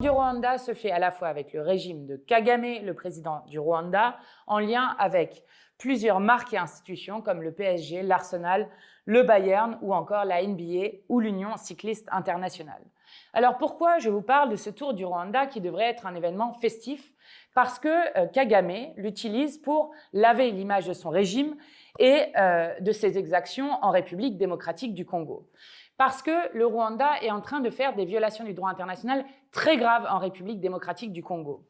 Du Rwanda se fait à la fois avec le régime de Kagame, le président du Rwanda, en lien avec plusieurs marques et institutions comme le PSG, l'Arsenal, le Bayern ou encore la NBA ou l'Union cycliste internationale. Alors pourquoi je vous parle de ce tour du Rwanda qui devrait être un événement festif? Parce que Kagame l'utilise pour laver l'image de son régime et de ses exactions en République démocratique du Congo. Parce que le Rwanda est en train de faire des violations du droit international très graves en République démocratique du Congo.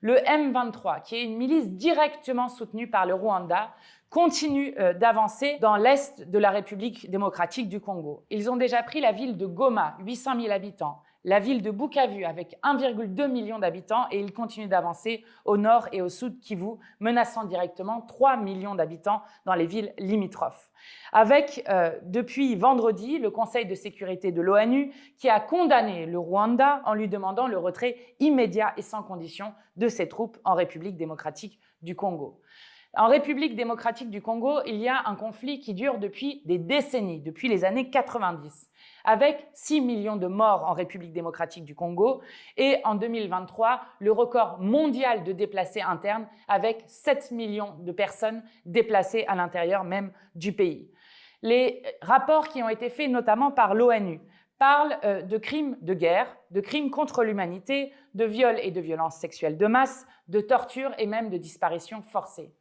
Le M23, qui est une milice directement soutenue par le Rwanda, continue d'avancer dans l'est de la République démocratique du Congo. Ils ont déjà pris la ville de Goma, 800 000 habitants, la ville de Bukavu avec 1,2 million d'habitants et ils continuent d'avancer au nord et au sud Kivu, menaçant directement 3 millions d'habitants dans les villes limitrophes. Avec, depuis vendredi, le Conseil de sécurité de l'ONU qui a condamné le Rwanda en lui demandant le retrait immédiat et sans condition de ses troupes en République démocratique du Congo. En République démocratique du Congo, il y a un conflit qui dure depuis des décennies, depuis les années 90, avec 6 millions de morts en République démocratique du Congo et en 2023, le record mondial de déplacés internes avec 7 millions de personnes déplacées à l'intérieur même du pays. Les rapports qui ont été faits notamment par l'ONU parlent de crimes de guerre, de crimes contre l'humanité, de viols et de violences sexuelles de masse, de torture et même de disparitions forcées.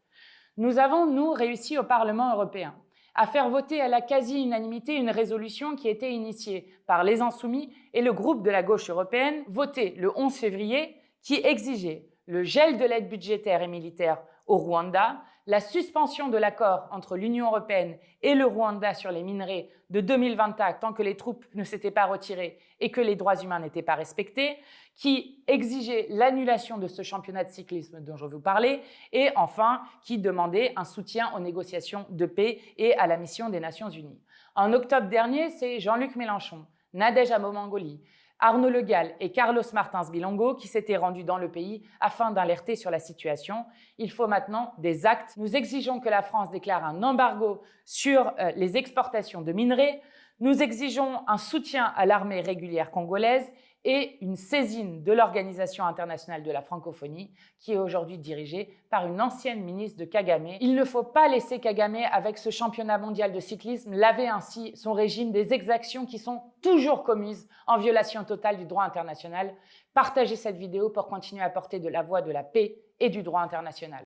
Nous avons, nous, réussi au Parlement européen à faire voter à la quasi-unanimité une résolution qui était initiée par les Insoumis et le groupe de la gauche européenne, votée le 11 février, qui exigeait le gel de l'aide budgétaire et militaire au Rwanda, la suspension de l'accord entre l'Union européenne et le Rwanda sur les minerais de 2024 tant que les troupes ne s'étaient pas retirées et que les droits humains n'étaient pas respectés, qui exigeait l'annulation de ce championnat de cyclisme dont je vous parlais et enfin qui demandait un soutien aux négociations de paix et à la mission des Nations Unies. En octobre dernier, c'est Jean-Luc Mélenchon, Nadège Amomangoli, Arnaud Le Gall et Carlos Martins Bilongo qui s'étaient rendus dans le pays afin d'alerter sur la situation. Il faut maintenant des actes. Nous exigeons que la France déclare un embargo sur les exportations de minerais. Nous exigeons un soutien à l'armée régulière congolaise et une saisine de l'Organisation internationale de la francophonie qui est aujourd'hui dirigée par une ancienne ministre de Kagame. Il ne faut pas laisser Kagame, avec ce championnat mondial de cyclisme, laver ainsi son régime des exactions qui sont toujours commises en violation totale du droit international. Partagez cette vidéo pour continuer à porter de la voix de la paix et du droit international.